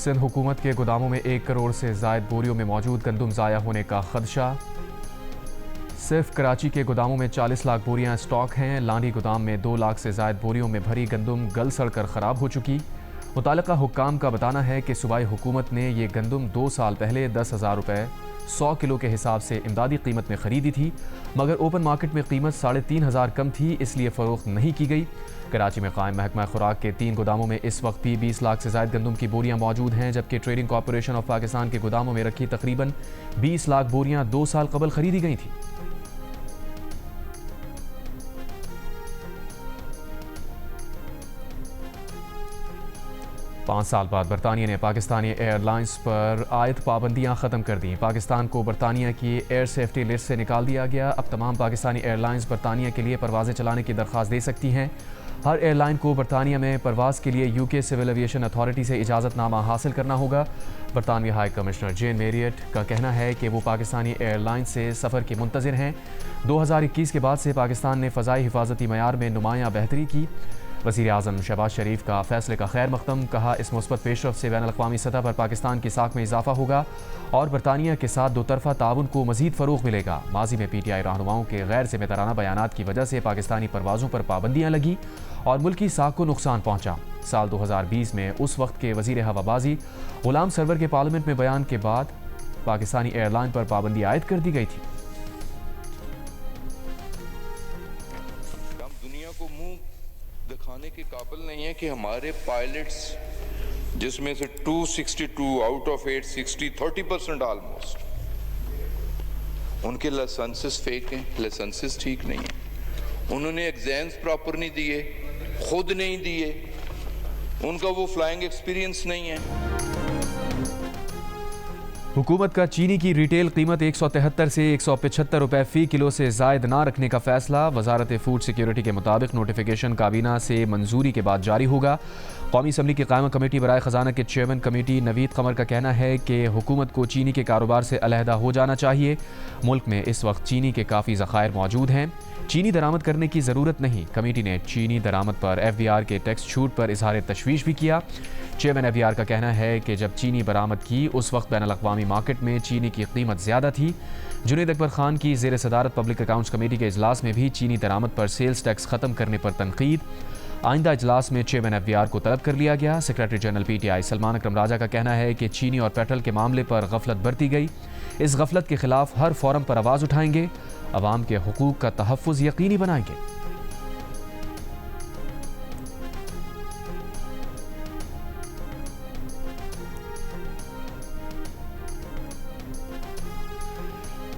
सिंध हुकूमत के गोदामों में 1 करोड़ से ज़ायद बोरियों में मौजूद गंदम ज़ाया होने का खदशा। सिर्फ कराची के गोदामों में 40 लाख बोरियां स्टॉक हैं। लांडी गोदाम में 2 लाख से ज़ायद बोरियों में भरी गंदम गल सड़ कर ख़राब हो चुकी। मुताल्लिका हुक्काम का बताना है कि सूबाई हुकूमत ने ये गंदम 2 साल पहले 10,000 रुपये 100 किलो के हिसाब से इमदादी कीमत में ख़रीदी थी, मगर ओपन मार्केट में कीमत 3,500 कम थी, इसलिए फ़रोख्त नहीं की गई। कराची में कायम महकमा खुराक के 3 गोदामों में इस वक्त भी 20 लाख से ज़ायद गंदम की बोरियां मौजूद हैं, जबकि ट्रेडिंग कॉरपोरेशन ऑफ पाकिस्तान के गोदामों में रखी तकरीबन 20 लाख बोरियां 2 साल कबल खरीदी गई थी। पाँच साल बाद बरतानिया ने पाकिस्तानी एयरलाइंस पर आयद पाबंदियां ख़त्म कर दी। पाकिस्तान को बरतानिया की एयर सेफ्टी लिस्ट से निकाल दिया गया। अब तमाम पाकिस्तानी एयरलाइंस बरतानिया के लिए परवाज़ें चलाने की दरख्वास्त दे सकती हैं। हर एयरलाइन को बरतानिया में परवाज़ के लिए यूके सिविल एविएशन अथॉरिटी से इजाज़तनामा हासिल करना होगा। बरतानवी हाई कमिश्नर जेन मेरियट का कहना है कि वो पाकिस्तानी एयरलाइन से सफ़र की मुंतज़िर हैं। 2021 के बाद से पाकिस्तान ने फ़ज़ाई हिफाजती मयार में नुमायाँ बेहतरी की। वज़ीर आज़म शहबाज शरीफ का फ़ैसले का खैर मक़दम। कहा, इस मुस्बत पेशरफ से बैन अल-अक़वामी सतह पर पाकिस्तान की साख में इजाफा होगा और बरतानिया के साथ दोतरफ़ा ताउन को मज़ीद फ़रोग़ मिलेगा। माजी में PTI रहनुमाओं के गैर ज़िम्मेदाराना बयानात की वजह से पाकिस्तानी परवाज़ों पर पाबंदियाँ लगी और मुल्की साख को नुकसान पहुँचा। साल 2020 में उस वक्त के वज़ीर हवाबाजी ग़ुलाम सरवर के पार्लियामेंट में बयान के बाद पाकिस्तानी एयरलाइन पर पाबंदी आयद कर दी गई थी। दिखाने के काबिल नहीं है कि हमारे पायलट्स, जिसमें से 262 आउट ऑफ 860 30% ऑलमोस्ट, उनके लाइसेंसेस फेक हैं, लाइसेंसेस ठीक नहीं है। उन्होंने एग्जाम्स प्रॉपर नहीं दिए, खुद नहीं दिए, उनका वो फ्लाइंग एक्सपीरियंस नहीं है। हुकूमत का चीनी की रिटेल कीमत 173 से 175 रुपये फ़ी किलो से ज़ायद ना रखने का फ़ैसला। वजारत फूड सिक्योरिटी के मुताबिक नोटिफिकेशन काबीना से मंजूरी के बाद जारी होगा। कौमी असम्बली की कायम कमेटी बराए ख़जाना के चेयरमैन कमेटी नवीद कमर का कहना है कि हुकूमत को चीनी के कारोबार से अलहदा हो जाना चाहिए। मुल्क में इस वक्त चीनी के काफ़ी ज़खायर मौजूद हैं, चीनी दरामद करने की ज़रूरत नहीं। कमेटी ने चीनी दरामद पर FBR के टैक्स छूट पर इजहार तशवीश भी किया। चेयरमैन FBR का कहना है कि जब चीनी बरामद की उस वक्त बैन अल-अक़वामी मार्केट में चीनी की कीमत ज़्यादा थी। जुनैद अकबर खान की ज़ेर सदारत पब्लिक अकाउंट्स कमेटी के इजलास में भी चीनी दरामद पर सेल्स टैक्स ख़त्म करने पर तनकीद। आइंदा इजलास में चेयरमैन FBR को तलब कर लिया गया। सेक्रेटरी जनरल PTI सलमान अकरम राजा का कहना है कि चीनी और पेट्रोल के मामले पर गफलत बरती गई। इस गफलत के खिलाफ हर फोरम पर आवाज़ उठाएंगे, अवाम के हुकूक का तहफ़्फ़ुज़ यकीनी बनाएंगे।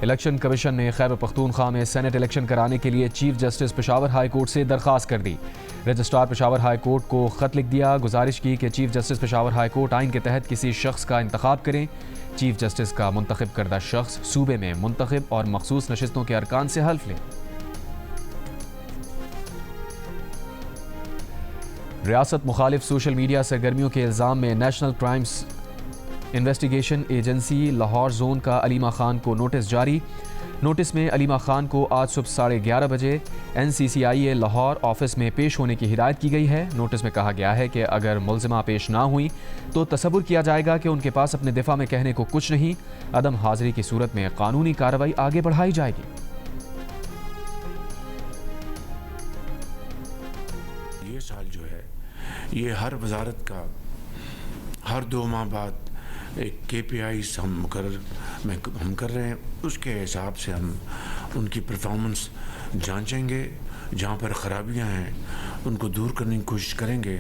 इलेक्शन कमीशन ने खैबर पख्तूनख्वा में सेनेट इलेक्शन कराने के लिए chief justice Peshawar high court से दरख्वास्त कर दी। रजिस्ट्रार पेशावर हाई कोर्ट को ख़त लिख दिया, गुजारिश की कि chief justice Peshawar high court आइन के तहत किसी शख्स का इंतखाब करें। चीफ जस्टिस का मुंतखब करदा शख्स सूबे में मुंतखब और मखसूस नशिस्तों के अरकान से हल्फ ले। रियासत मुखालिफ सोशल मीडिया सरगर्मियों के इल्ज़ाम में national crimes investigation agency Lahore zone का अलीमा खान को नोटिस जारी। नोटिस में अलीमा खान को आज सुबह 11:30 बजे NCCIA लाहौर ऑफिस में पेश होने की हिदायत की गई है। नोटिस में कहा गया है कि अगर मुल्ज़िमा पेश ना हुई तो तसव्वुर किया जाएगा कि उनके पास अपने दिफा में कहने को कुछ नहीं। अदम हाजिरी की सूरत में कानूनी कार्रवाई आगे बढ़ाई जाएगी। ये साल जो है ये हर वजारत का हर 2 माह बाद एक KPIs हम कर रहे हैं। उसके हिसाब से हम उनकी परफॉर्मेंस जांचेंगे, जहाँ पर ख़राबियाँ हैं उनको दूर करने की कोशिश करेंगे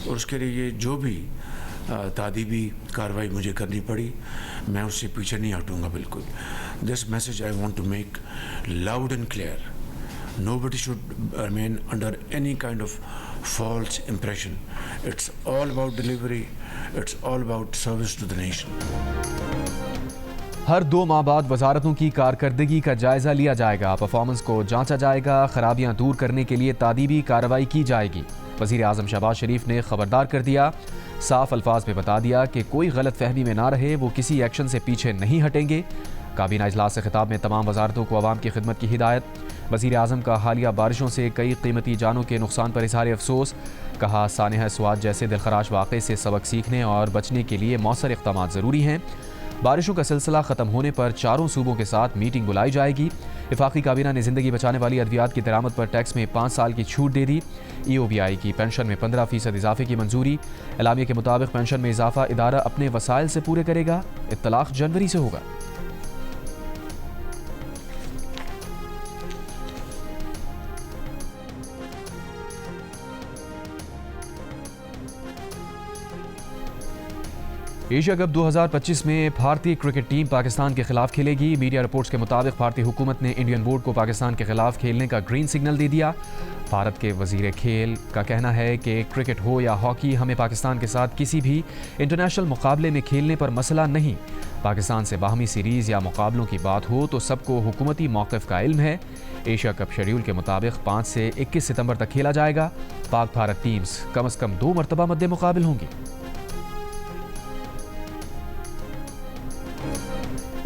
और उसके लिए जो भी तादीबी कार्रवाई मुझे करनी पड़ी मैं उससे पीछे नहीं हटूँगा। बिल्कुल। This message I want to make loud and clear. Nobody should remain under any kind of false impression. It's all about delivery. It's all about service to the nation. हर 2 माह बाद वजारतों की कारकर्दगी का जायजा लिया जाएगा, परफॉर्मेंस को जांचा जाएगा, खराबियां दूर करने के लिए तादीबी कार्रवाई की जाएगी। वज़ीर आज़म शहबाज शरीफ ने खबरदार कर दिया, साफ अल्फाज में बता दिया कि कोई गलत फहमी में ना रहे, वो किसी एक्शन से पीछे नहीं हटेंगे। काबीना इजलास से खिताब में तमाम वजारतों को अवाम की खिदमत की हिदायत। वज़ीर आज़म का हालिया बारिशों से कई कीमती जानों के नुकसान पर इज़हार अफसोस। कहा सानेहा स्वात जैसे दिलखराश वाक़े से सबक सीखने और बचने के लिए मौसर इक़दामात ज़रूरी हैं। बारिशों का सिलसिला ख़त्म होने पर चारों सूबों के साथ मीटिंग बुलाई जाएगी। वफाकी काबीना ने ज़िंदगी बचाने वाली अद्वियात की दरामद पर टैक्स में 5 साल की छूट दे दी। EOBI की पेंशन में 15% इजाफे की मंजूरी। एलामिया के मुताबिक पेंशन में इजाफा इदारा अपने वसाइल से पूरे करेगा। इत्तलाक़ जनवरी से होगा। एशिया कप 2025 में भारतीय क्रिकेट टीम पाकिस्तान के खिलाफ खेलेगी। मीडिया रिपोर्ट्स के मुताबिक भारतीय हुकूमत ने इंडियन बोर्ड को पाकिस्तान के खिलाफ खेलने का ग्रीन सिग्नल दे दिया। भारत के वजीर खेल का कहना है कि क्रिकेट हो या हॉकी, हमें पाकिस्तान के साथ किसी भी इंटरनेशनल मुकाबले में खेलने पर मसला नहीं। पाकिस्तान से बाहमी सीरीज़ या मुकाबलों की बात हो तो सबको हुकूमती मौक़िफ़ का इल्म है। एशिया कप शेड्यूल के मुताबिक 5 से 21 सितंबर तक खेला जाएगा। पाक भारत टीम्स कम अज़ कम 2 मरतबा मद्दे मुकाबिल होंगी।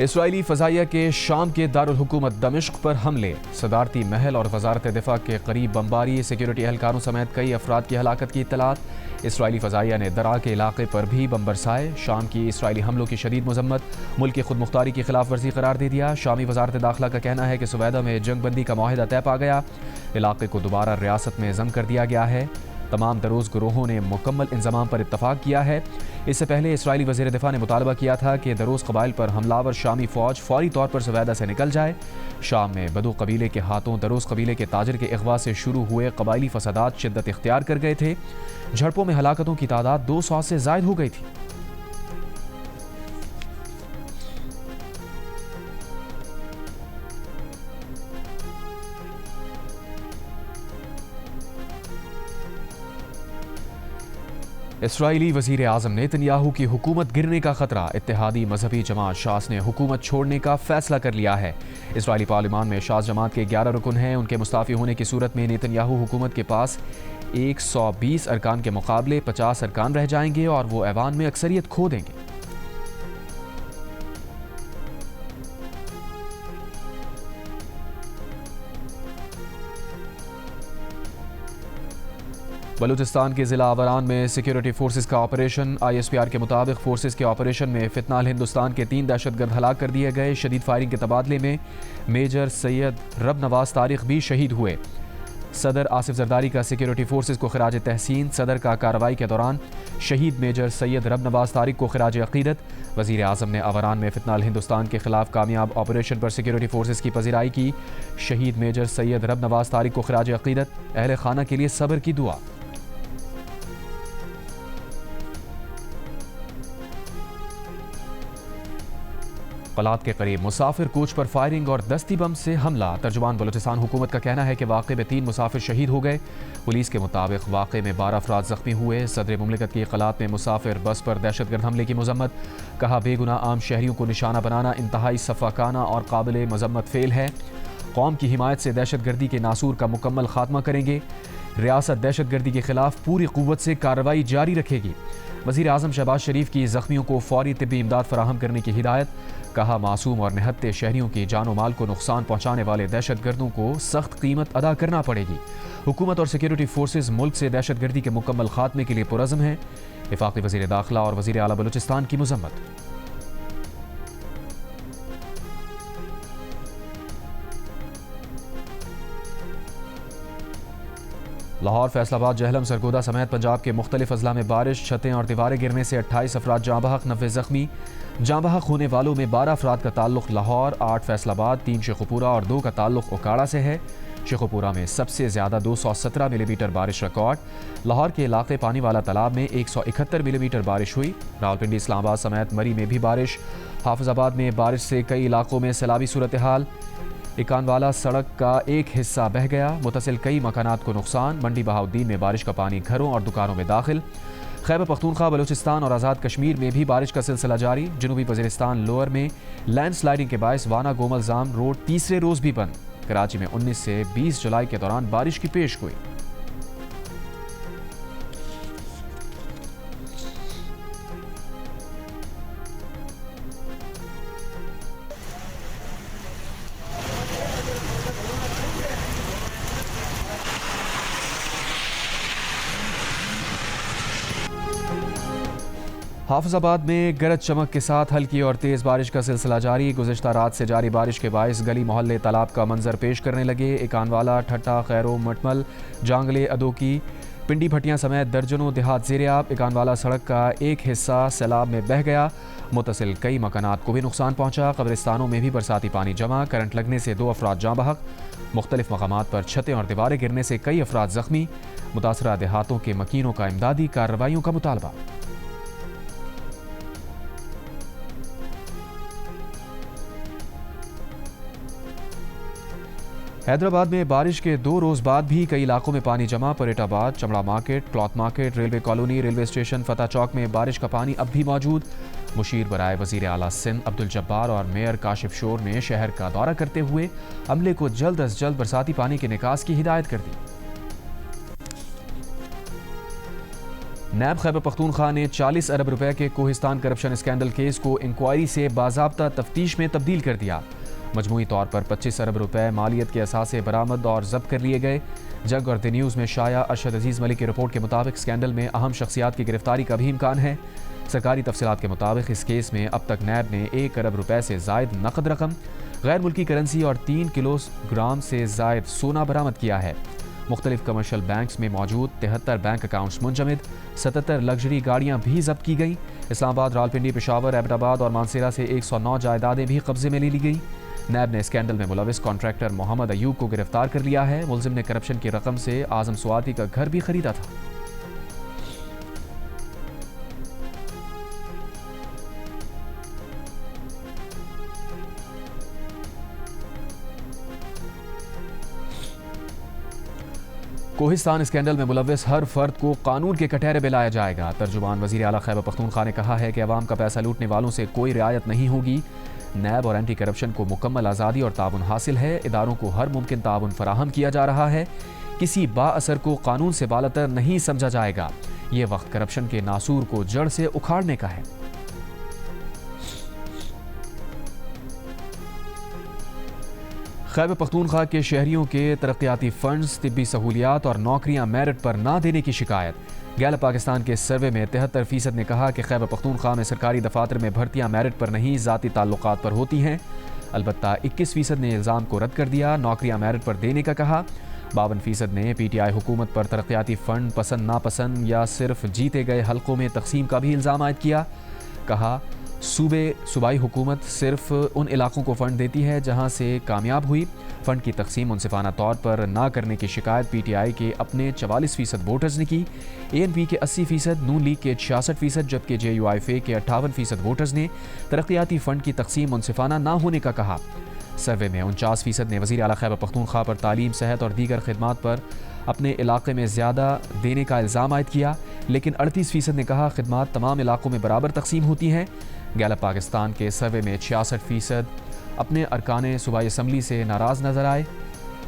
इसराइली फ़ज़ाइया के शाम के दारुल हुकूमत दमिश्क पर हमले, सदारती महल और वजारत दिफा के करीब बमबारी, सिक्योरिटी एहलकारों समेत कई अफराद की हलाकत की इत्तलात। इसराइली फ़ज़ाइया ने दरा के इलाके पर भी बम बरसाए। शाम की इसराइली हमलों की शदीद मजम्मत मुल्क की खुद मुख्तारी की खिलाफ वर्जी करार दे दिया। शामी वजारत दाखिला का कहना है कि सुवैदा में जंग बंदी का माहिदा तय पा गया। इलाके को दोबारा रियासत में ज़म कर दिया गया है। तमाम दरोज़ ग्रोहों ने मुकम्मल इंतज़ाम पर इत्तफाक किया है। इससे पहले इसराइली वज़ीर दिफा ने मुतालबा किया था कि दरोज़ कबाइल पर हमलावर शामी फ़ौज फौरी तौर पर सुवैदा से निकल जाए। शाम में बदू कबीले के हाथों दरोज़ कबीले के ताजर के अगवा से शुरू हुए कबाइली फसादात शिद्दत इख्तियार कर गए थे। झड़पों में हलाकतों की तादाद 200 से ज़ायद हो गई थी। इसराइली वज़ीर आज़म नेतन्याहू की हुकूमत गिरने का खतरा, इत्तेहादी मजहबी जमात शास ने हुकूमत छोड़ने का फैसला कर लिया है। इसराइली पार्लिमान में शास जमात के 11 रुकन हैं। उनके मुस्ताफ़ी होने की सूरत में नेतन्याहू हुकूमत के पास 120 अरकान के मुकाबले 50 अरकान रह जाएंगे और वो ऐवान में अक्सरियत खो देंगे। बलूचिस्तान के ज़िला आवारान में सिक्योरिटी फोर्सेस का ऑपरेशन। ISPR के मुताबिक फोर्सेस के ऑपरेशन में फितनाल हिंदुस्तान के 3 दहशतगर्द हलाक कर दिए गए। शदीद फायरिंग के तबादले में मेजर सैयद रब नवाज तारिक भी शहीद हुए। सदर आसिफ जरदारी का सिक्योरिटी फोर्सेस को खराज तहसीन। सदर का कार्रवाई के दौरान शहीद मेजर सैयद रब नवाज तारिक को खराज अकीदत। वज़ीर आज़म ने आवारान में फितनाल हिंदुस्तान के खिलाफ कामयाब ऑपरेशन पर सिक्योरिटी फोर्सेस की पजीराई की। शहीद मेजर सैयद रब नवाज तारिक को खराज अकीदत, अहले खाना के लिए सब्र की दुआ। कलात के करीब मुसाफिर कोच पर फायरिंग और दस्ती बम से हमला। तर्जुमान बलूचिस्तान हुकूमत का कहना है कि वाक़े में 3 मुसाफिर शहीद हो गए। पुलिस के मुताबिक वाक़े में 12 अफराद जख्मी हुए। सदर मुमलिकत की कलात में मुसाफिर बस पर दहशतगर्द हमले की मजम्मत। कहा बेगुनाह आम शहरियों को निशाना बनाना इंतहाई सफ़ाकाना और काबिल मजम्मत फेल है। कौम की हिमायत से दहशतगर्दी के नासूर का मुकम्मल खात्मा करेंगे। रियासत दहशतगर्दी के खिलाफ पूरी कुव्वत से कार्रवाई जारी रखेगी। वज़ीर आज़म शहबाज शरीफ की ज़ख्मियों को फौरी तिब्बी इमदाद फराहम करने की हिदायत। कहा मासूम और निहत्ते शहरियों की जानो माल को नुकसान पहुंचाने वाले दहशतगर्दों को सख्त कीमत अदा करना पड़ेगी। हुकूमत और सिक्योरिटी फोर्सेस मुल्क से दहशतगर्दी के मुकम्मल खात्मे के लिए पुरज़्म हैं। वफाकी वज़ीर दाखिला और वज़ीर आला बलूचिस्तान की मजम्मत। लाहौर, फैसलाबाद, जहलम, सरगोदा समेत पंजाब के मुख्तलिफ अजला में बारिश, छतें और दीवारें गिरने से 28 अफराद जाँ बहक, 90 जख्मी। जाँ बहक होने वालों में 12 अफराद का ताल्लुक लाहौर, 8 फैसलाबाद, 3 शेखुपुरा और 2 का ताल्लुक उकाड़ा से है। शेखुपुरा में सबसे ज़्यादा 217 मिलीमीटर बारिश रिकॉर्ड। लाहौर के इलाके पानी वाला तालाब में 171 मिलीमीटर बारिश हुई। रावलपिंडी, इस्लामाबाद समेत मरी में भी बारिश। हाफिजाबाद में बारिश से कई इलाकों में सैलाबी सूरत हाल। इकानवाला सड़क का एक हिस्सा बह गया, मुतसिल कई मकानात को नुकसान। मंडी बहाउद्दीन में बारिश का पानी घरों और दुकानों में दाखिल। खैबर पख्तूनख्वा, बलूचिस्तान और आज़ाद कश्मीर में भी बारिश का सिलसिला जारी। जनूबी वज़ीरिस्तान लोअर में लैंडस्लाइडिंग के बायस वाना गोमल जाम रोड तीसरे रोज़ भी बंद। कराची में 19 से 20 जुलाई के दौरान बारिश की पेशगोई। हाफिजाबाद में गरज चमक के साथ हल्की और तेज़ बारिश का सिलसिला जारी। गुज़िश्ता रात से जारी बारिश के बायस गली मोहल्ले तालाब का मंजर पेश करने लगे। एकानवाला, ठट्टा, खैरो, मटमल, जांगले, अदोकी, पिंडी भट्टियां समेत दर्जनों देहात ज़ेर-ए-आब। एकानवाला सड़क का एक हिस्सा सैलाब में बह गया। मुतसिल कई मकानात को भी नुकसान पहुंचा। कब्रिस्तानों में भी बरसाती पानी जमा। करंट लगने से 2 अफराद जाँ बहक। मुख्तलिफ मकामात पर छतें और दीवारें गिरने से कई अफराद जख्मी। मुतासरा देहातों के मकीनों का इमदादी कार्रवाइयों का मुतालबा। हैदराबाद में बारिश के 2 रोज़ बाद भी कई इलाकों में पानी जमा। परेटाबाद, चमड़ा market, cloth market, railway colony, railway station, Fateh Chowk में बारिश का पानी अब भी मौजूद। मुशीर बराए वज़ीर आला सिंध अब्दुल जब्बार और मेयर काशिफ शोर ने शहर का दौरा करते हुए अमले को जल्द अज जल्द बरसाती पानी के निकास की हिदायत कर दी। नैब खैबर पख्तूनख्वा ने 40 अरब रुपए के कोहिस्तान करप्शन स्कैंडल केस को इंक्वायरी से बाज़ाब्ता तफ्तीश में तब्दील कर दिया। मजमूई तौर पर 25 अरब रुपए मालियत के असासे बरामद और जब्त कर लिए गए। जग और द न्यूज़ में शाया अरशद अजीज़ मलिक की रिपोर्ट के मुताबिक स्कैंडल में अहम शख्सियात की गिरफ्तारी का भी इम्कान है। सरकारी तफसीलात के मुताबिक इस केस में अब तक नैब ने 1 अरब रुपए से जायद नकद रकम, गैर मुल्की करेंसी और 3 किलोग्राम से जायद सोना बरामद किया है। मुख्तलिफ कमर्शल बैंक्स में मौजूद 73 बैंक अकाउंट्स मुंजमद, 77 लग्जरी गाड़ियां भी जब्त की गई। इस्लामाबाद, रावलपिंडी, पेशावर, एबटाबाद और मानसेरा से 109 जायदादें भी कब्जे में ले ली गई। नैब ने स्कैंडल में मुलविस कॉन्ट्रैक्टर मोहम्मद अयूब को गिरफ्तार कर लिया है। मुलजिम ने करप्शन की रकम से आजम स्वाति का घर भी खरीदा था। कोहिस्तान स्कैंडल में मुलविस हर फर्द को कानून के कटहरे में लाया जाएगा। तर्जुमान वज़ीर आला खैबर पख्तूनख्वा ने कहा है कि अवाम का पैसा लूटने वालों से कोई रियायत नहीं होगी। नैब और एंटी करप्शन को मुकम्मल आज़ादी और ताउन हासिल है। इदारों को हर मुमकिन ताउन फराहम किया जा रहा है। किसी बाअसर को कानून से बालतर नहीं समझा जाएगा। ये वक्त करप्शन के नासूर को जड़ से उखाड़ने का है। खैबर पख्तूनख्वा के शहरियों के तरक्याती फंड्स, तिब्बी सहूलियात और नौकरियां मेरिट पर ना देने की शिकायत। गैलप पाकिस्तान के सर्वे में 73% ने कहा कि खैबर पख्तूनख्वा में सरकारी दफातर में भर्तियां मेरिट पर नहीं, ज़ाती ताल्लुकात पर होती हैं। अलबत्ता 21% ने इल्ज़ाम को रद्द कर दिया, नौकरियां मेरिट पर देने का कहा। 52% ने PTI हुकूमत पर तरक्याती फ़ंड पसंद नापसंद या सिर्फ जीते गए हल्कों में तकसीम का भी इल्ज़ाम आयद किया। कहा सूबाई हुकूमत सिर्फ उन इलाकों को फ़ंड देती है जहां से कामयाब हुई। फ़ंड की तकसीम मुनसिफाना तौर पर ना करने की शिकायत PTI के अपने 44% वोटर्स ने की। ANP के 80%, नून लीग के 66%, जबकि JUIFA के 58% वोटर्स ने तरक्याती फ़ंड की तकसीम मुनसिफाना ना होने का कहा। सर्वे में 49% ने वज़ीर आला खैबर पख्तूनख्वा पर तालीम, सेहत और दीगर खिदमात पर अपने इलाके में ज़्यादा देने का इल्ज़ाम आयद किया, लेकिन 38% ने कहा खिदमात तमाम इलाकों में बराबर तकसीम होती हैं। गैलप पाकिस्तान के सर्वे में 66% अपने अरकान सूबाई असम्बली से नाराज़ नजर आए।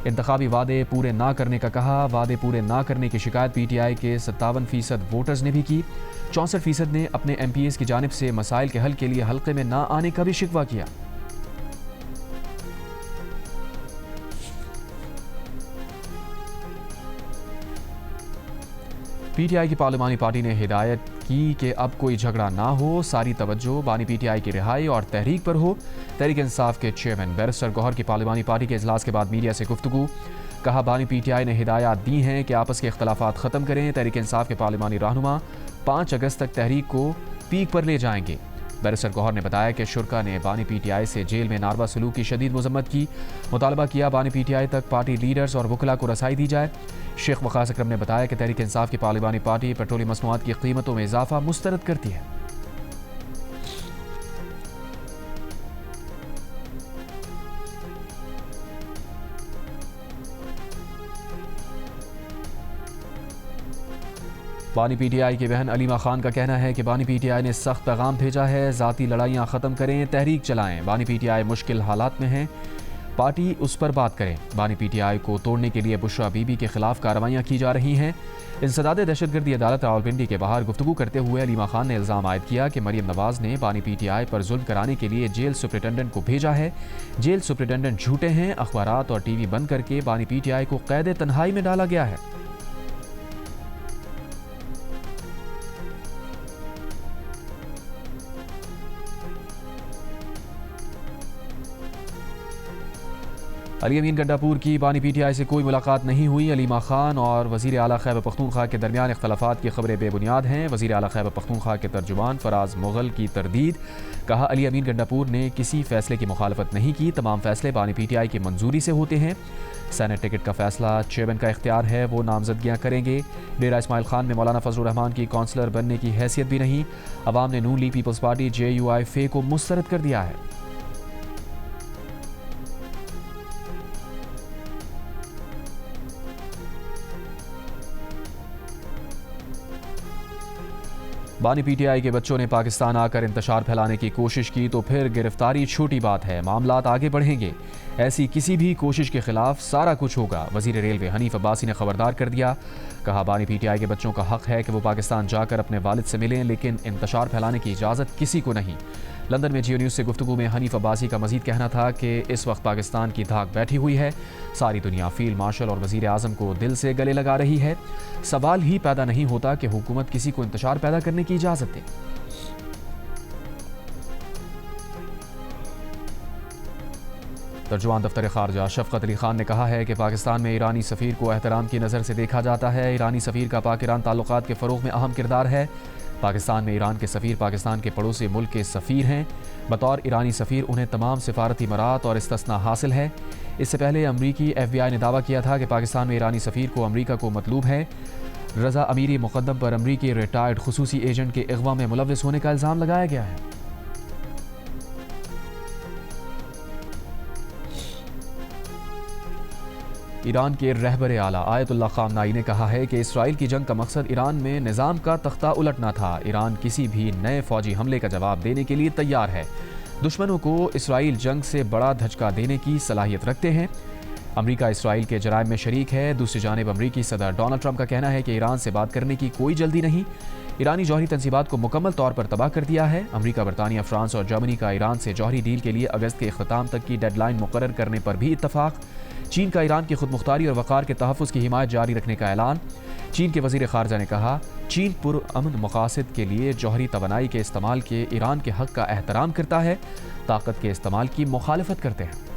इंतखाबी वादे पूरे ना करने का कहा। वादे पूरे ना करने की शिकायत PTI के 57% वोटर्स ने भी की। 64% ने अपने MPs की जानिब से मसाइल के हल के लिए हल्के में ना आने का भी शिकवा किया। PTI की पार्लिमानी पार्टी ने हिदायत की कि अब कोई झगड़ा ना हो, सारी तवज्जो बानी PTI की रिहाई और तहरीक पर हो। तहरीक इंसाफ के चेयरमैन बैरिस्टर गौहर की पार्लिमानी पार्टी के इजलास के बाद मीडिया से गुफ्तगू। कहा बानी PTI ने हिदायत दी हैं कि आपस के इख्तलाफात ख़त्म करें। तहरीक इंसाफ के पार्लिमानी रहनुमा 5 अगस्त तक तहरीक को पीक पर ले जाएंगे। बैरिस्टर गौहर ने बताया कि शुरका ने बानी PTI से जेल में नारवा सलूक की शदीद मजम्मत की। मुतालबा किया बानी PTI तक पार्टी लीडर्स और वकला को रसाई दी जाए। शेख वक़ास अकरम ने बताया कि तहरीक इंसाफ की पार्लिमानी पार्टी पेट्रोलियम मसनूआत की कीमतों में इजाफा मुस्तरद करती है। बानी PTI की बहन अलीमा खान का कहना है कि बानी PTI ने सख्त पैगाम भेजा है, ज़ाती लड़ाइयाँ ख़त्म करें, तहरीक चलाएं। बानी PTI मुश्किल हालात में है, पार्टी उस पर बात करें। बानी PTI को तोड़ने के लिए बुशरा बीबी के खिलाफ कार्रवाइयाँ की जा रही हैं। इंसदाद दहशतगर्दी अदालत रावलपिंडी के बाहर गुफ्तगू करते हुए अलीमा खान ने इल्ज़ाम आयद किया कि मरियम नवाज़ ने बानी PTI पर जुल्म कराने के लिए जेल सुप्रिटेंडेंट को भेजा है। जेल सुप्रिटेंडेंट झूठे हैं। अखबारात और TV बंद करके बानी PTI को कैद तन्हाई में डाला गया है। अली अमीन गंडापुर की बानी पीटीआई से कोई मुलाकात नहीं हुई। अलीमा खान और वज़ीर आला खैबर पख्तूनख्वा के दरमियान इख्तलाफात की खबरें बेबुनियाद हैं। वज़ीर आला खैबर पख्तूनख्वा के तर्जुमान फराज मुगल की तरदीद। कहा, अली अमीन गंडापुर ने किसी फैसले की मुखालफत नहीं की। तमाम फैसले बानी पीटीआई की मंजूरी से होते हैं। सेनेट टिकट का फैसला चेयरमैन का इख्तियार है, वो नामजदगियाँ करेंगे। डेरा इस्माइल खान में मौलाना फजलुर रहमान की काउंसलर बनने की हैसियत भी नहीं। अवाम ने नून लीग पीपल्स पार्टी JUI को मुस्तरद कर दिया है। बानी पीटीआई के बच्चों ने पाकिस्तान आकर इंतशार फैलाने की कोशिश की तो फिर गिरफ्तारी छोटी बात है, मामलात आगे बढ़ेंगे। ऐसी किसी भी कोशिश के खिलाफ सारा कुछ होगा। वजीर रेलवे हनीफ अब्बासी ने खबरदार कर दिया। कहा, बानी पीटीआई के बच्चों का हक है कि वो पाकिस्तान जाकर अपने वालिद से मिलें, लेकिन इंतशार फैलाने की इजाज़त किसी को नहीं। लंदन में जियो न्यूज़ से गुफ्तगू में हनीफ अब्बासी का मजीद कहना था कि इस वक्त पाकिस्तान की धाक बैठी हुई है। सारी दुनिया फील्ड मार्शल और वज़ीर आज़म को दिल से गले लगा रही है। सवाल ही पैदा नहीं होता कि हुकूमत किसी को इंतशार पैदा करने की इजाज़त दे। तर्जुमान दफ्तर खारजा शफकत अली खान ने कहा है कि पाकिस्तान में ईरानी सफ़ीर को एहतराम की नज़र से देखा जाता है। ईरानी सफ़ीर का पाक ईरान ताल्लुकात के फ़रोग़ में अहम किरदार है। पाकिस्तान में ईरान के सफ़ीर पाकिस्तान के पड़ोसी मुल्क के सफ़ीर हैं। बतौर ईरानी सफ़ीर उन्हें तमाम सिफारती मराहत और इस्तिस्ना हासिल है। इससे पहले अमरीकी FBI ने दावा किया था कि पाकिस्तान में ईरानी सफ़ीर को अमरीका को मतलूब है। रज़ा अमीरी मुक़द्दम पर अमरीकी रिटायर्ड खुसूसी एजेंट के अगवा में मुलव्विस होने का इल्ज़ाम लगाया गया है। ईरान के रहबर आला आयतुल्लाह ख़ामनाई ने कहा है कि इसराइल की जंग का मकसद ईरान में निज़ाम का तख्ता उलटना था। ईरान किसी भी नए फ़ौजी हमले का जवाब देने के लिए तैयार है। दुश्मनों को इसराइल जंग से बड़ा धचका देने की सलाहियत रखते हैं। अमरीका इसराइल के जराइम में शरीक है। दूसरी जानिब अमरीकी सदर डोनाल्ड ट्रंप का कहना है कि ईरान से बात करने की कोई जल्दी नहीं। ईरानी जौहरी तंसीबात को मुकम्मल तौर पर तबाह कर दिया है। अमरीका, बरतानिया, फ्रांस और जर्मनी का ईरान से जौहरी डील के लिए अगस्त के इख्तिताम तक की डेडलाइन मुकर्रर करने पर भी इत्तफाक। चीन का ईरान की खुदमुख्तारी और वक़ार के तहफ़्फ़ुज़ की हिमायत जारी रखने का ऐलान। चीन के वज़ीर ख़ारजा ने कहा, चीन पुरअमन मक़ासद के लिए जौहरी तवानाई के इस्तेमाल के ईरान के हक़ का एहतराम करता है, ताकत के इस्तेमाल की मुखालफत करते हैं।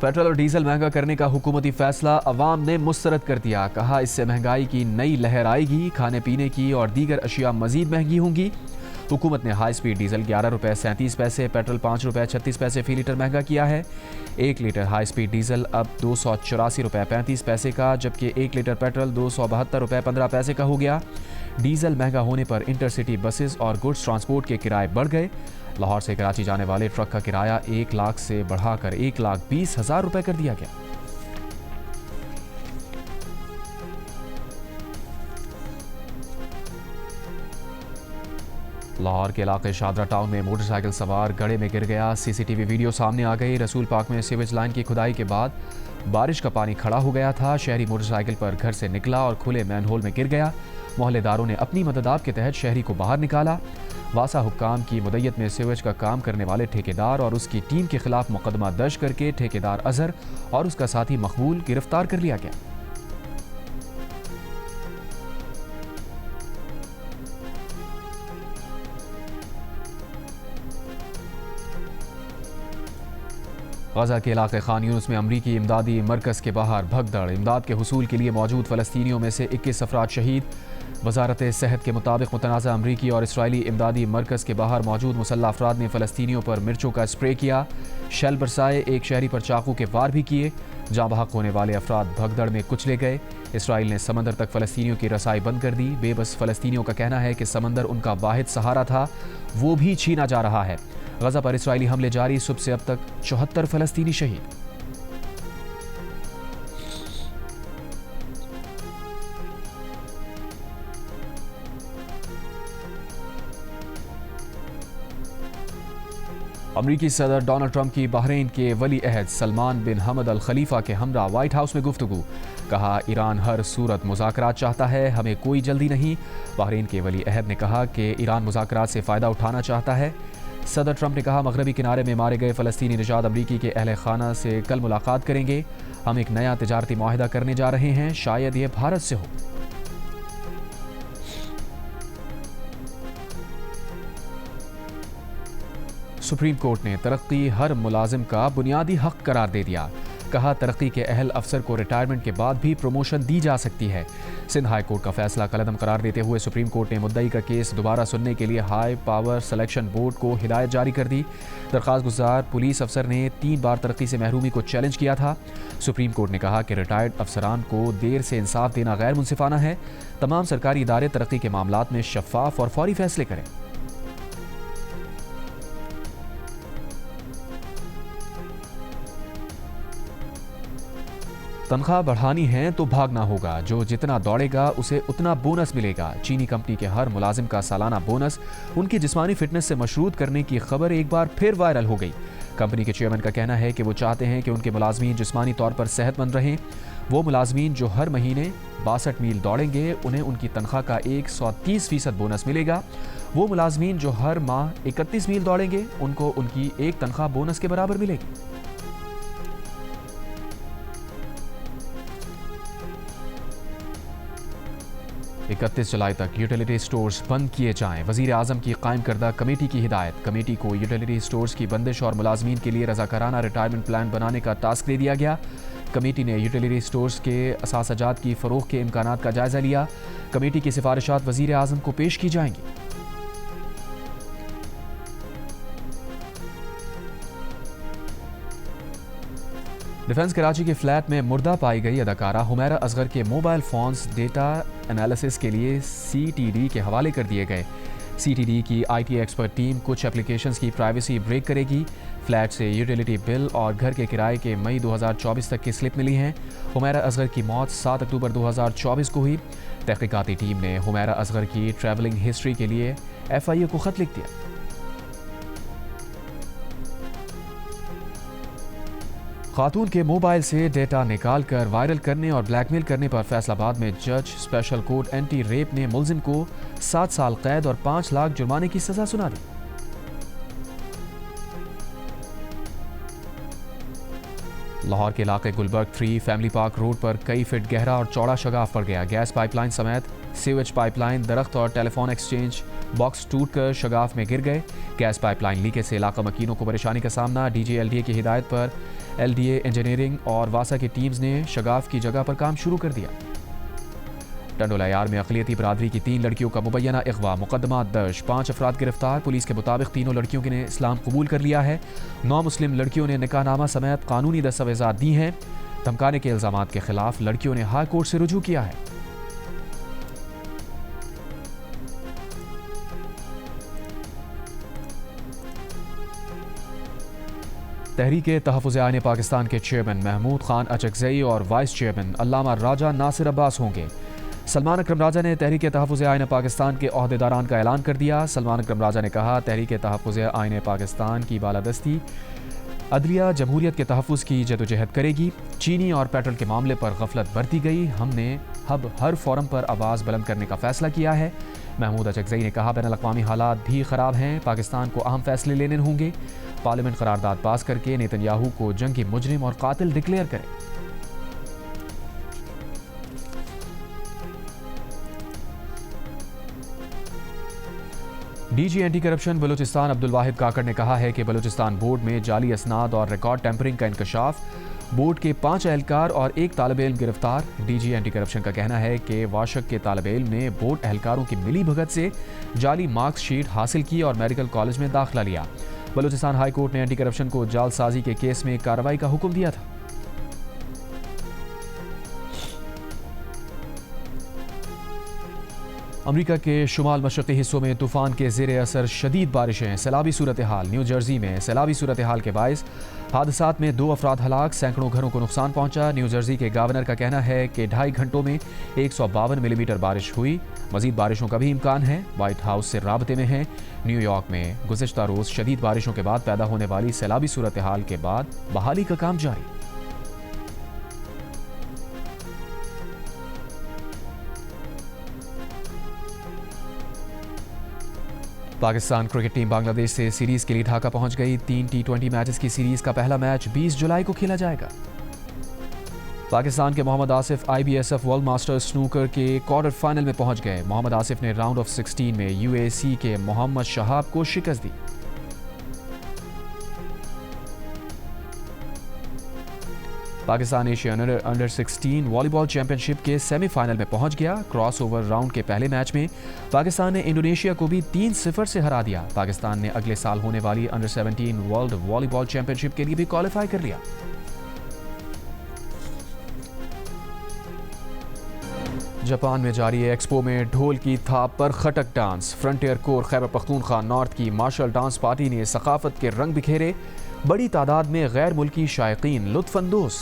पेट्रोल और डीजल महंगा करने का हुकूमती फैसला अवाम ने मुस्तरद कर दिया। कहा, इससे महंगाई की नई लहर आएगी। खाने पीने की और दीगर अशिया मजीद महंगी होंगी। हुकूमत ने हाई स्पीड डीजल 11 रुपये 37 पैसे, पेट्रोल 5 रुपये 36 पैसे फ़ी लीटर महंगा किया है। 1 लीटर हाई स्पीड डीजल अब 284 रुपये 35 पैसे का, जबकि 1 लीटर पेट्रोल 272 रुपये 15 पैसे का हो गया। डीजल महंगा होने पर इंटरसिटी बसेस और गुड्स ट्रांसपोर्ट के किराए बढ़ गए। लाहौर से कराची जाने वाले ट्रक का किराया 1 लाख से बढ़ाकर 1,20,000 रुपये कर दिया गया। लाहौर के इलाके शादरा टाउन में मोटरसाइकिल सवार गड्ढे में गिर गया। CCTV वीडियो सामने आ गई। रसूल पार्क में सीवेज लाइन की खुदाई के बाद बारिश का पानी खड़ा हो गया था। शहरी मोटरसाइकिल पर घर से निकला और खुले मैनहोल में गिर गया। मोहल्लेदारों ने अपनी मददाब के तहत शहरी को बाहर निकाला। वासा हुक्काम की मुद्दत में सीवेज का काम करने वाले ठेकेदार और उसकी टीम के खिलाफ मुकदमा दर्ज करके ठेकेदार अजहर और उसका साथी मकबूल गिरफ्तार कर लिया गया। गजा के इलाके खान यूनुस में अमरीकी इमदादी मरकज़ के बाहर भगदड़। इमदाद के हुसूल के लिए मौजूद फ़लस्तीनियों में से 21 अफराद शहीद। वजारत सेहत के मुताबिक मुतनाज़ा अमरीकी और इसराइली इमदादी मरकज़ के बाहर मौजूद मुसल्लह अफराद ने फ़लस्तीनियों पर मिर्चों का स्प्रे किया, शेल बरसाए, एक शहरी पर चाकू के वार भी किए। जाँ बहक होने वाले अफराद भगदड़ में कुचले गए। इसराइल ने समंदर तक फ़लस्तीनियों की रसाई बंद कर दी। बेबस फ़लस्तीनियों का कहना है कि समंदर उनका वाहिद सहारा था, वो भी छीना जा रहा है। गजा पर इसराइली हमले जारी। सुबह से अब तक 74 फ़लस्तीनी शहीद। अमरीकी सदर डोनाल्ड ट्रंप की बहरीन के वली अहद सलमान बिन हमद अल खलीफा के हमरा व्हाइट हाउस में गुफ्तगू। कहा, ईरान हर सूरत मुज़ाकरात चाहता है, हमें कोई जल्दी नहीं। बहरीन के वली अहद ने कहा कि ईरान मुज़ाकरात से फ़ायदा उठाना चाहता है। सदर ट्रंप ने कहा, मगरबी किनारे में मारे गए फ़लस्तीनी निजात अमरीकी के अहल खाना से कल मुलाकात करेंगे। हम एक नया तिजारती मुआहिदा करने जा रहे हैं, शायद ये भारत से हो। सुप्रीम कोर्ट ने तरक्की हर मुलाजिम का बुनियादी हक करार दे दिया। कहा तरक्की के अहल अफसर को रिटायरमेंट के बाद भी प्रमोशन दी जा सकती है। सिंध हाई कोर्ट का फैसला कलअदम करार देते हुए सुप्रीम कोर्ट ने मुद्दई का केस दोबारा सुनने के लिए हाई पावर सिलेक्शन बोर्ड को हिदायत जारी कर दी। दरख्वास्त गुजार पुलिस अफसर ने 3 बार तरक्की से महरूमी को चैलेंज किया था। सुप्रीम कोर्ट ने कहा कि रिटायर्ड अफसरान को देर से इंसाफ देना गैर मुनसिफाना है। तमाम सरकारी इदारे तरक्की के मामलात में शफाफ और फौरी फैसले करें। तनख्वाह बढ़ानी है तो भागना होगा, जो जितना दौड़ेगा उसे उतना बोनस मिलेगा। चीनी कंपनी के हर मुलाजिम का सालाना बोनस उनकी जिस्मानी फिटनेस से मशरूत करने की खबर एक बार फिर वायरल हो गई। कंपनी के चेयरमैन का कहना है कि वो चाहते हैं कि उनके मुलाजमीन जिस्मानी तौर पर सेहतमंद रहें। वो मुलाजमीन जो हर महीने 62 मील दौड़ेंगे उन्हें उनकी तनख्वाह का 130% बोनस मिलेगा। वो मुलाजमीन जो हर माह 31 मील दौड़ेंगे उनको उनकी एक तनख्वाह बोनस के बराबर मिलेगी। 31 जुलाई तक यूटिलिटी स्टोर्स बंद किए जाएं। वज़ीर आज़म की कायम करदा कमेटी की हिदायत। कमेटी को यूटिलिटी स्टोर्स की बंदिश और मुलाजमीन के लिए रज़ाकाराना रिटायरमेंट प्लान बनाने का टास्क दे दिया गया। कमेटी ने यूटिलिटी स्टोर्स के असासाजात की फ़रोग़ के इम्कानात का जायज़ा लिया। कमेटी की सिफारिशात वज़ीर आज़म को पेश की जाएंगी। डिफेंस कराची के फ्लैट में मुर्दा पाई गई अदाकारा हुमैरा असगर के मोबाइल फ़ोन्स डेटा एनालिसिस के लिए CTD के हवाले कर दिए गए। CTD की IT एक्सपर्ट टीम कुछ एप्लीकेशंस की प्राइवेसी ब्रेक करेगी। फ्लैट से यूटिलिटी बिल और घर के किराए के मई 2024 तक की स्लिप मिली हैं। हुमैरा असगर की मौत 7 अक्टूबर 2024 को हुई। तहकीकाती टीम ने हुमैरा असगर की ट्रैवलिंग हिस्ट्री के लिए FIA को खत लिख दिया। खातून के मोबाइल से डेटा निकाल कर वायरल करने और ब्लैकमेल करने पर फैसलाबाद में जज स्पेशल कोर्ट एंटी रेप ने मुलजिम को 7 साल कैद और 5 लाख जुर्माने की सजा सुना दी। लाहौर के इलाके गुलबर्ग 3 फैमिली पार्क रोड पर कई फीट गहरा और चौड़ा शगाफ पड़ गया। गैस पाइपलाइन समेत सीवेज पाइपलाइन, दरख्त और टेलीफोन एक्सचेंज बॉक्स टूटकर शगाफ में गिर गए। गैस पाइपलाइन लीकेज से इलाका मकीनों को परेशानी का सामना। DG LDA की हिदायत पर LDA इंजीनियरिंग और वासा की टीम्स ने शगाफ की जगह पर काम शुरू कर दिया। टंडोला यार में अक़लियती बरादरी की 3 लड़कियों का मुबैना अगवा, मुकदमा दर्ज, 5 अफराद गिरफ्तार। पुलिस के मुताबिक तीनों लड़कियों ने इस्लाम कबूल कर लिया है। 9 मुस्लिम लड़कियों ने निकाहनामा समेत कानूनी दस्तावेजात दी हैं। धमकाने के इल्जामात के खिलाफ लड़कियों ने हाई कोर्ट से रुजू किया है। तहरीके तहफ़्फ़ुज़ आईन पाकिस्तान के चेयरमैन महमूद खान अचकज़ई और वाइस चेयरमैन अल्लामा राजा नासिर अब्बास होंगे। सलमान अकरम राजा ने तहरीके तहफ़्फ़ुज़ आईन पाकिस्तान के ओहदेदारान का ऐलान कर दिया। सलमान अकरम राजा ने कहा, तहरीके तहफ़्फ़ुज़ आईन पाकिस्तान की बालादस्ती अदलिया जमहूरियत के तहफ़्फ़ुज़ की जदोजहद करेगी। चीनी और पेट्रोल के मामले पर गफलत बरती गई। हमने अब हर फोरम पर आवाज़ बुलंद करने का फैसला किया है। महमूद अचकज़ई ने कहा, बैनुल-अक़वामी हालात भी ख़राब हैं, पाकिस्तान को अहम फैसले लेने होंगे। पार्लियामेंट करारदाद पास करके नेतन्याहू को जंगी मुजरिम और कातिल डिक्लेयर करें। DG anti corruption Balochistan Abdul Wahid Kakar ने कहा है कि बलूचिस्तान बोर्ड में जाली असनाद और रिकॉर्ड टेम्परिंग का इंकशाफ। बोर्ड के 5 एहलकार और 1 तालिब इल्म गिरफ्तार। DG एंटी करप्शन का कहना है कि वाशक के तालिब इल्म ने बोर्ड एहलकारों की मिली भगत से जाली मार्क्सशीट हासिल की और मेडिकल कॉलेज में दाखिला लिया। बलूचिस्तान हाई कोर्ट ने एंटी करप्शन को जालसाजी के केस में कार्रवाई का हुक्म दिया था। अमेरिका के शुमाल मशरक़ी हिस्सों में तूफ़ान के ज़ेरे असर शदीद बारिशें, सैलाबी सूरत हाल। न्यू जर्सी में सैलाबी सूरत हाल के बायस हादसात में 2 अफराद हलाक, सैकड़ों घरों को नुकसान पहुंचा। न्यू जर्सी के गवर्नर का कहना है कि 2.5 घंटों में 152 मिलीमीटर बारिश हुई। मज़ीद बारिशों का भी इम्कान है। वाइट हाउस से राबते में है। न्यूयॉर्क में गुज़िश्ता रोज़ शदीद बारिशों के बाद पैदा होने वाली सैलाबी सूरत हाल के बाद बहाली का काम जारी। पाकिस्तान क्रिकेट टीम बांग्लादेश से सीरीज के लिए ढाका पहुंच गई। 3 T20 मैचेस की सीरीज का पहला मैच 20 जुलाई को खेला जाएगा। पाकिस्तान के Mohammad Asif IBSF world masters snooker के क्वार्टर फाइनल में पहुंच गए। मोहम्मद आसिफ ने राउंड ऑफ 16 में UAC के मोहम्मद शहाब को शिकस्त दी। Pakistan Asia under 16 volleyball championship के सेमीफाइनल में पहुंच गया। क्रॉसओवर राउंड के पहले मैच में पाकिस्तान ने इंडोनेशिया को भी 3-0 से हरा दिया। पाकिस्तान ने अगले साल होने वाली अंडर 17 वर्ल्ड वॉलीबॉल चैंपियनशिप के लिए भी क्वालिफाई कर लिया। जापान में जारी एक्सपो में ढोल की थाप पर Khattak dance. Frontier corps Khyber Pakhtunkhwa north की मार्शल डांस पार्टी ने सकाफत के रंग बिखेरे। बड़ी तादाद में गैर मुल्की शायकीन लुत्फानंदोज।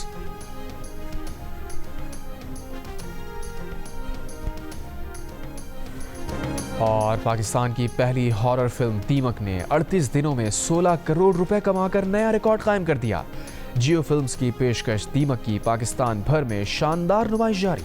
और पाकिस्तान की पहली हॉरर फिल्म दीमक ने 38 दिनों में 16 करोड़ रुपए कमाकर नया रिकॉर्ड कायम कर दिया। जियो फिल्म्स की पेशकश दीमक की पाकिस्तान भर में शानदार नुमाइश जारी।